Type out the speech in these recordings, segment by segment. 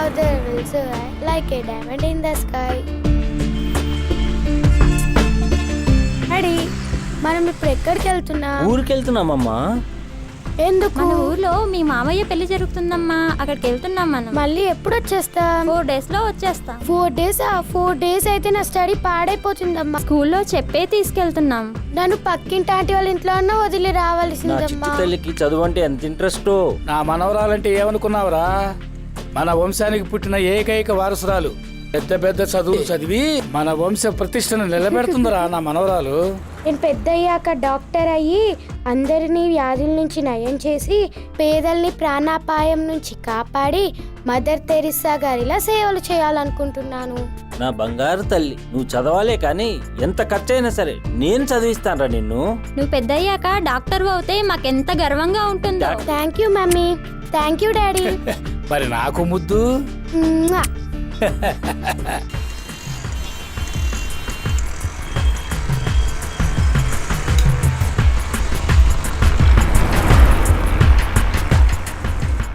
how the will survive like a diamond in the sky. Daddy మనం ఇప్పుడు ఎక్కడికి వెళ్తున్నాం? ఊరికి వెళ్తున్నామమ్మా. ఎందుకు? మన ఊర్లో మీ మామయ్య పెళ్లి జరుగుతుందమ్మా, అక్కడికి వెళ్తున్నాం మనం. మళ్ళీ ఎప్పుడు వచ్చేస్తాం? 4 days లో వచ్చేస్తాం. 4 days? 4 days అయితే నా స్టడీ పాడైపోతుందమ్మా. స్కూల్లో చెప్పే తీసుకెళ్తున్నాం. నన్ను పక్కింటి ఆంటీ వాళ్ళ ఇంట్లోనే వదిలి నా రావాల్సిందమ్మా. చిట్టి తల్లికి చదువు అంటే ఎంత ఇంట్రెస్టో. నా మనవరాలంటే ఏమనుకున్నావురా? మన వంశానికి పుట్టిన ఏకైక వారసురాలు. పెద్ద పెద్ద చదువులు చదివి మన వంశ ప్రతిష్టను నిలబెడుతుందిరా నా మనవరాలు. నేను పెద్ద అయ్యాక డాక్టర్ అయ్యి అందరినీ వ్యాధుల నుంచి నయం చేసి పేదల్ని ప్రాణాపాయం నుంచి కాపాడి మదర్ తెరిసా గారిలా సేవలు చేయాలనుకుంటున్నాను. నా బంగారు తల్లి, నువ్వు చదవాలే కానీ ఎంత ఖర్చైనా సరే నేను చదివిస్తానురా నిన్ను. నువ్వు పెద్ద అయ్యాక డాక్టర్ అవుతే మాకెంత గర్వంగా ఉంటుందో. Thank you mummy. Thank you daddy. మరి నాకు ముద్దు.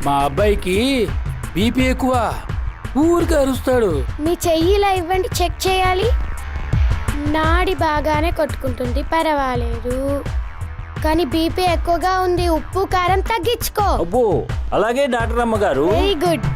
మా అబ్బాయికి బీపీ ఎక్కువ, ఊరికి అరుస్తాడు. మీ చెయ్యిలా ఇవ్వండి, చెక్ చేయాలి. నాడి బాగానే కొట్టుకుంటుంది, పర్వాలేదు. కానీ బీపీ ఎక్కువగా ఉంది, ఉప్పు కారం తగ్గించుకో. అబ్బో అలాగే డాక్టర్ అమ్మగారు. Very good.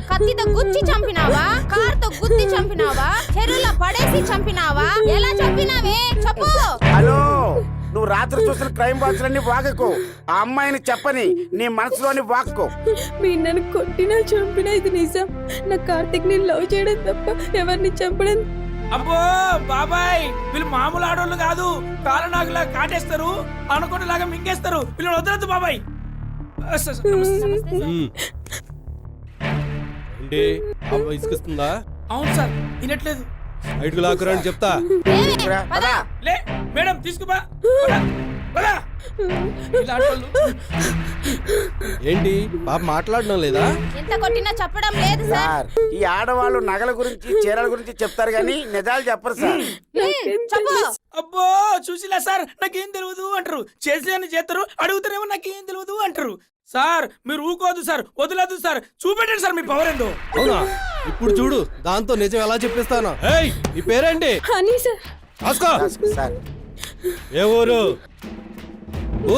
కత్తితో గుచ్చి చంపినావా? కార్తో గుద్ది చంపినావా? చెరువులో పడేసి చంపినావా? ఎలా చంపినావే చెప్పు. హలో, నువ్వు రాత్రి చూసిన క్రైమ్ బాక్సులన్నీ వాగకు. ఆ అమ్మాయిని చెప్పని నీ మనసులోని వాక్కు. మీరు నన్ను కొట్టినా చంపినా ఇది నిజం. నా కార్తిక్ ని లవ్ చేయడం తప్ప ఎవరిని చంపడం. అబ్బో బాబాయ్, వీళ్ళు మామూలు ఆడోళ్ళు కాదు. కాలనాగులా కాటేస్తారు, అనుకునేలాగా మింగేస్తారు. వీళ్ళు వదలద్దు బాబాయ్. ఇసుకిస్తుందా? అవును సార్, వినట్లేదు. బయటకు లాక్కురా అని చెప్తా. లే మేడం, తీసుకుపా. ఏంటి పాప మాట్లాడడం లేదా? ఎంత కొట్టినా చెప్పడం లేదు సార్. ఈ ఆడవాళ్ళు నగల గురించి చీరల గురించి చెప్తారు గానీ నిజాలు చెప్పరు సార్. చెప్పు. అబ్బో చూసిలా సార్, నాకేం తెలియదు అంటారు. చేసేదని చేస్తారు, అడుగుతారేమో నాకేం తెలియదు అంటారు. సార్ మీరు ఊకోదు సార్, వదలదు సార్, చూపెట్టండి సార్ మీ పవర్ ఏందో. అవునా? ఇప్పుడు చూడు దాంతో నిజం ఎలా చెప్పిస్తాను. ఏయ్, నీ పేరేంటి? Honey sir. రాసుకో. సార్ ఏ ఊరు?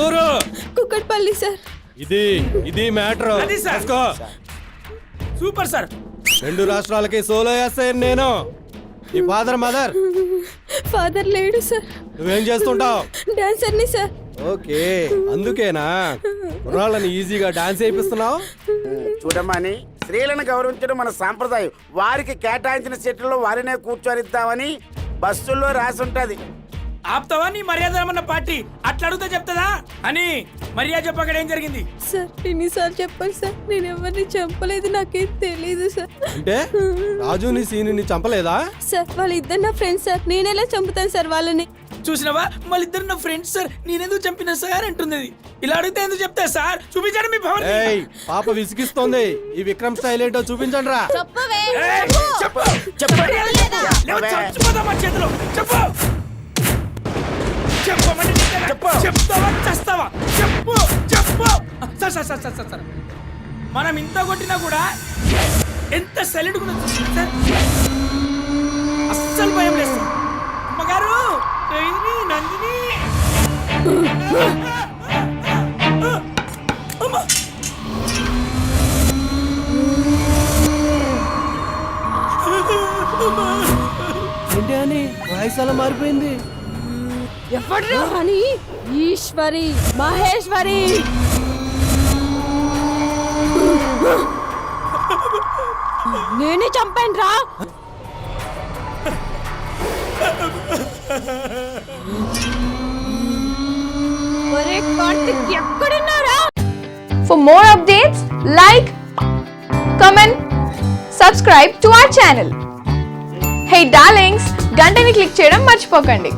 ఊరు కుక్కట్పల్లి సార్. ఇది మ్యాటర్. అది సార్. రాసుకో. Super sir. 2 రాష్ట్రాలకి సోలో వేస్తాను నేను. నీ ఫాదర్ మదర్? ఫాదర్ లేడు సార్. నువ్వేం చేస్తుంటావు? డాన్సర్ని సార్. ఓకే, అందుకేనా కుర్రాళ్ళని ఈజీగా డాన్స్ చేయిస్తున్నావు? చూడమ్మని, స్త్రీలను గౌరవించడం మన సాంప్రదాయం. వారికి కేటాయించిన సీట్లలో వారినే కూర్చొనిద్దామని బస్సుల్లో రాసి ఉంటది. ఆప్తావా నీ మర్యాద ఏమన్న పార్టీ? అట్లా అడిగితే చెప్తుందా అని? మర్యాద చెప్పక్కడ ఏం జరిగింది సార్? ఎన్నిసార్లు చెప్పాలి సార్, నేను ఎవరిని చంపలేదు, నాకేం తెలీదు సార్. అంటే రాజుని సీనుని చంపలేదా? సార్ వాళ్ళిద్దరు నా ఫ్రెండ్స్ సార్, నేనెలా చంపుతాను సార్ వాళ్ళని? చూసినవా, వాళ్ళిద్దరు నా ఫ్రెండ్స్ సార్, నేనెందుకు చంపినా సార్ అంటుంది. ఇలా అడిగితే ఎందుకు చెప్తా సార్? చూపించండి మీ పవర్. ఏయ్, పాప విసిగిస్తోంది. ఈ విక్రమ్ స్టైల్ ఏంటో చూపించండి రా. చెప్పవే. చెప్పు చెప్పు. చచ్చిపోదామా చేతిలో? చెప్పు చెప్పమంటే చెప్తావా చేస్తావా? చెప్పు చెప్పు. Sir sir sir sir sir, మనం ఇంత కొట్టినా కూడా ఎంత సైలెంట్ కూడా సార్, అస్సలు భయం లేదు. అమ్మగారు, నందిని. ఏంటి అని వాయిస్ అలా మారిపోయింది? ఎవరు అని? ఈశ్వరి, మహేశ్వరి. నేనే చంపాను రా. ఒరే కార్తిక్ ఎక్కడున్నారా? For more updates, like, comment, subscribe to our channel. Hey darlings, గంటని click చేయడం మర్చిపోకండి.